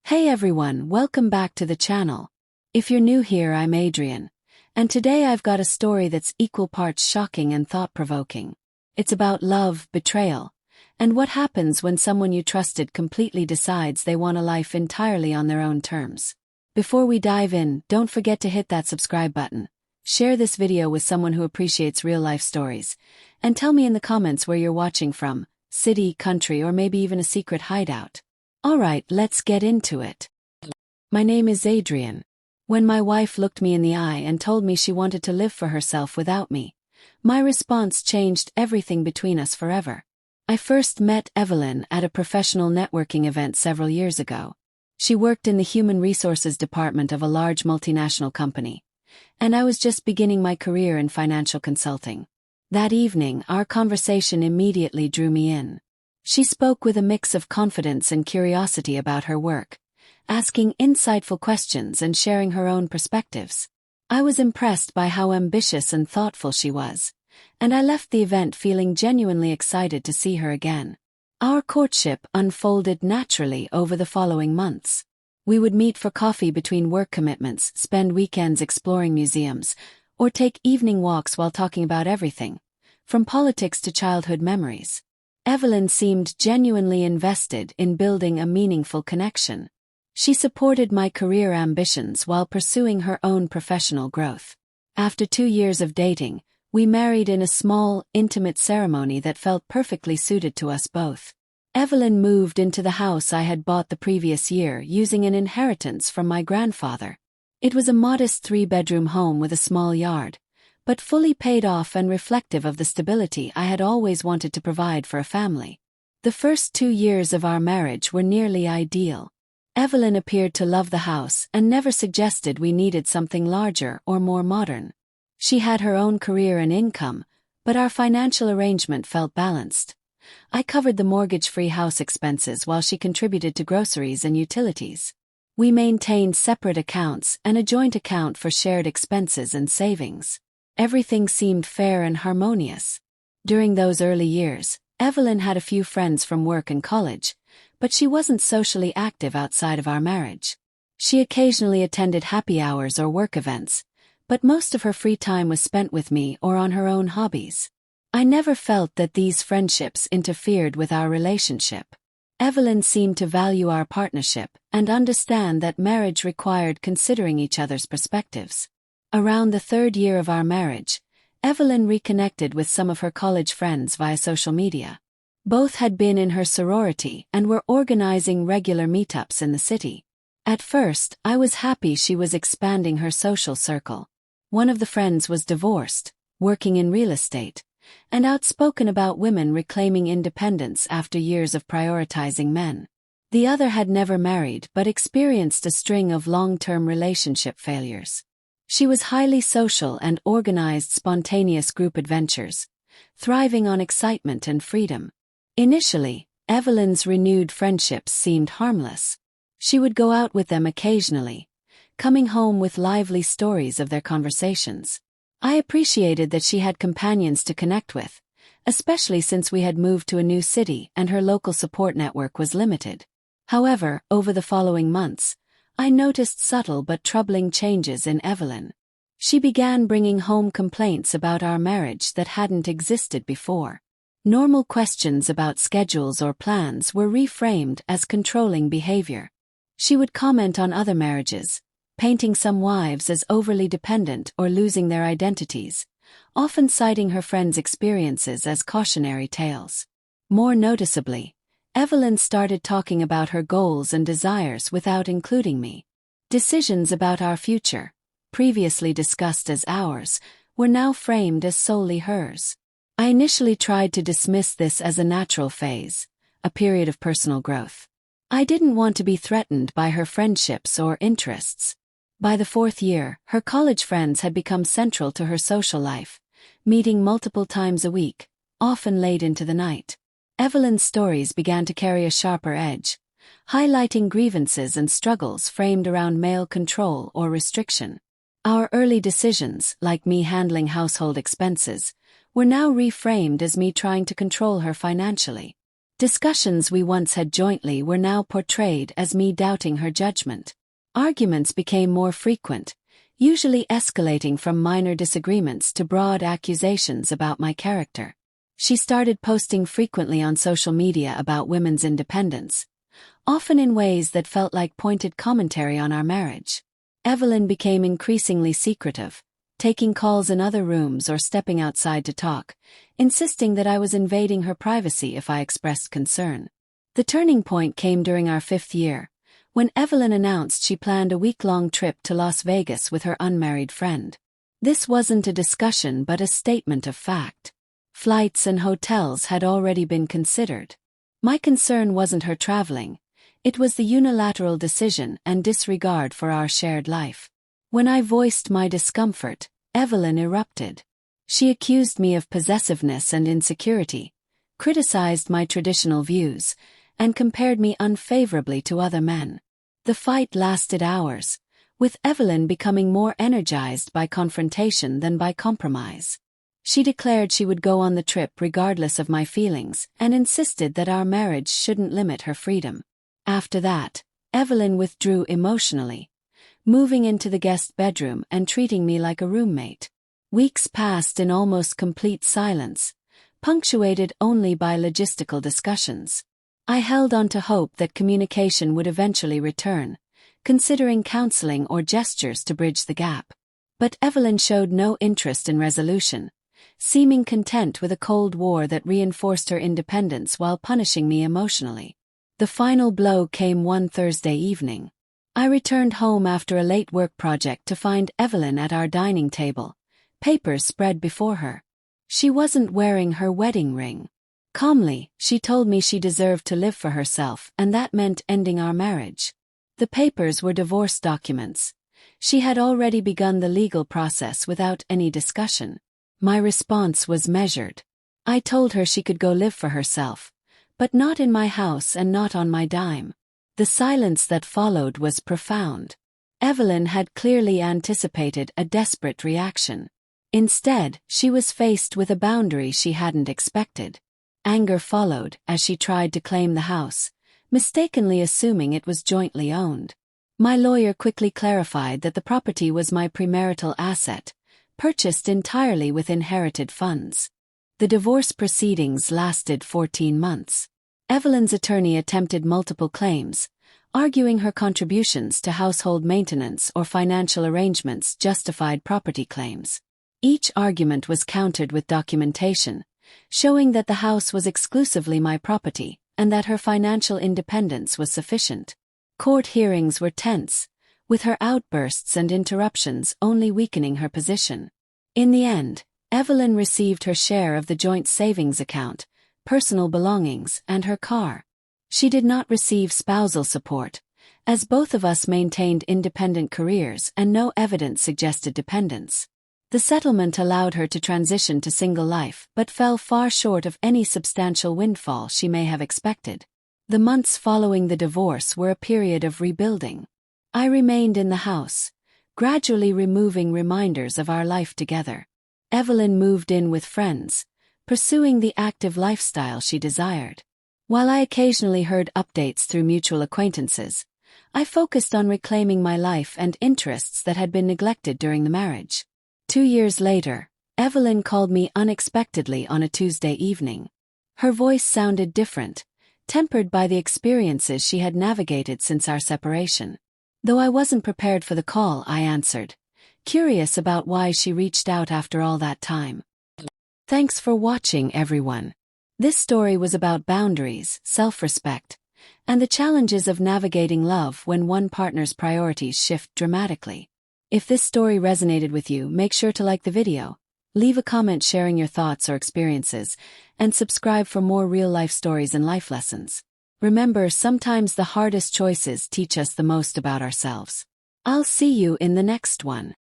Hey everyone, welcome back to the channel. If you're new here, I'm Adrian, and today I've got a story that's equal parts shocking and thought-provoking. It's about love, betrayal, and what happens when someone you trusted completely decides they want a life entirely on their own terms. Before we dive in, don't forget to hit that subscribe button, share this video with someone who appreciates real-life stories, and tell me in the comments where you're watching from, city, country, or maybe even a secret hideout. Alright, let's get into it. My name is Adrian. When my wife looked me in the eye and told me she wanted to live for herself without me, my response changed everything between us forever. I first met Evelyn at a professional networking event several years ago. She worked in the human resources department of a large multinational company, and I was just beginning my career in financial consulting. That evening, our conversation immediately drew me in. She spoke with a mix of confidence and curiosity about her work, asking insightful questions and sharing her own perspectives. I was impressed by how ambitious and thoughtful she was, and I left the event feeling genuinely excited to see her again. Our courtship unfolded naturally over the following months. We would meet for coffee between work commitments, spend weekends exploring museums, or take evening walks while talking about everything, from politics to childhood memories. Evelyn seemed genuinely invested in building a meaningful connection. She supported my career ambitions while pursuing her own professional growth. After 2 years of dating, we married in a small, intimate ceremony that felt perfectly suited to us both. Evelyn moved into the house I had bought the previous year using an inheritance from my grandfather. It was a modest 3-bedroom home with a small yard, but fully paid off and reflective of the stability I had always wanted to provide for a family. The first 2 years of our marriage were nearly ideal. Evelyn appeared to love the house and never suggested we needed something larger or more modern. She had her own career and income, but our financial arrangement felt balanced. I covered the mortgage-free house expenses while she contributed to groceries and utilities. We maintained separate accounts and a joint account for shared expenses and savings. Everything seemed fair and harmonious. During those early years, Evelyn had a few friends from work and college, but she wasn't socially active outside of our marriage. She occasionally attended happy hours or work events, but most of her free time was spent with me or on her own hobbies. I never felt that these friendships interfered with our relationship. Evelyn seemed to value our partnership and understand that marriage required considering each other's perspectives. Around the 3rd year of our marriage, Evelyn reconnected with some of her college friends via social media. Both had been in her sorority and were organizing regular meetups in the city. At first, I was happy she was expanding her social circle. One of the friends was divorced, working in real estate, and outspoken about women reclaiming independence after years of prioritizing men. The other had never married but experienced a string of long-term relationship failures. She was highly social and organized spontaneous group adventures, thriving on excitement and freedom. Initially, Evelyn's renewed friendships seemed harmless. She would go out with them occasionally, coming home with lively stories of their conversations. I appreciated that she had companions to connect with, especially since we had moved to a new city and her local support network was limited. However, over the following months, I noticed subtle but troubling changes in Evelyn. She began bringing home complaints about our marriage that hadn't existed before. Normal questions about schedules or plans were reframed as controlling behavior. She would comment on other marriages, painting some wives as overly dependent or losing their identities, often citing her friends' experiences as cautionary tales. More noticeably, Evelyn started talking about her goals and desires without including me. Decisions about our future, previously discussed as ours, were now framed as solely hers. I initially tried to dismiss this as a natural phase, a period of personal growth. I didn't want to be threatened by her friendships or interests. By the 4th year, her college friends had become central to her social life, meeting multiple times a week, often late into the night. Evelyn's stories began to carry a sharper edge, highlighting grievances and struggles framed around male control or restriction. Our early decisions, like me handling household expenses, were now reframed as me trying to control her financially. Discussions we once had jointly were now portrayed as me doubting her judgment. Arguments became more frequent, usually escalating from minor disagreements to broad accusations about my character. She started posting frequently on social media about women's independence, often in ways that felt like pointed commentary on our marriage. Evelyn became increasingly secretive, taking calls in other rooms or stepping outside to talk, insisting that I was invading her privacy if I expressed concern. The turning point came during our 5th year, when Evelyn announced she planned a week-long trip to Las Vegas with her unmarried friend. This wasn't a discussion but a statement of fact. Flights and hotels had already been considered. My concern wasn't her traveling. It was the unilateral decision and disregard for our shared life. When I voiced my discomfort, Evelyn erupted. She accused me of possessiveness and insecurity, criticized my traditional views, and compared me unfavorably to other men. The fight lasted hours, with Evelyn becoming more energized by confrontation than by compromise. She declared she would go on the trip regardless of my feelings and insisted that our marriage shouldn't limit her freedom. After that, Evelyn withdrew emotionally, moving into the guest bedroom and treating me like a roommate. Weeks passed in almost complete silence, punctuated only by logistical discussions. I held on to hope that communication would eventually return, considering counseling or gestures to bridge the gap. But Evelyn showed no interest in resolution, seeming content with a Cold War that reinforced her independence while punishing me emotionally. The final blow came one Thursday evening. I returned home after a late work project to find Evelyn at our dining table, papers spread before her. She wasn't wearing her wedding ring. Calmly, she told me she deserved to live for herself and that meant ending our marriage. The papers were divorce documents. She had already begun the legal process without any discussion. My response was measured. I told her she could go live for herself, but not in my house and not on my dime. The silence that followed was profound. Evelyn had clearly anticipated a desperate reaction. Instead, she was faced with a boundary she hadn't expected. Anger followed as she tried to claim the house, mistakenly assuming it was jointly owned. My lawyer quickly clarified that the property was my premarital asset, purchased entirely with inherited funds. The divorce proceedings lasted 14 months. Evelyn's attorney attempted multiple claims, arguing her contributions to household maintenance or financial arrangements justified property claims. Each argument was countered with documentation, showing that the house was exclusively my property and that her financial independence was sufficient. Court hearings were tense, with her outbursts and interruptions only weakening her position. In the end, Evelyn received her share of the joint savings account, personal belongings, and her car. She did not receive spousal support, as both of us maintained independent careers and no evidence suggested dependence. The settlement allowed her to transition to single life but fell far short of any substantial windfall she may have expected. The months following the divorce were a period of rebuilding. I remained in the house, gradually removing reminders of our life together. Evelyn moved in with friends, pursuing the active lifestyle she desired. While I occasionally heard updates through mutual acquaintances, I focused on reclaiming my life and interests that had been neglected during the marriage. 2 years later, Evelyn called me unexpectedly on a Tuesday evening. Her voice sounded different, tempered by the experiences she had navigated since our separation. Though I wasn't prepared for the call, I answered, curious about why she reached out after all that time. Thanks for watching, everyone. This story was about boundaries, self-respect, and the challenges of navigating love when one partner's priorities shift dramatically. If this story resonated with you, make sure to like the video, leave a comment sharing your thoughts or experiences, and subscribe for more real-life stories and life lessons. Remember, sometimes the hardest choices teach us the most about ourselves. I'll see you in the next one.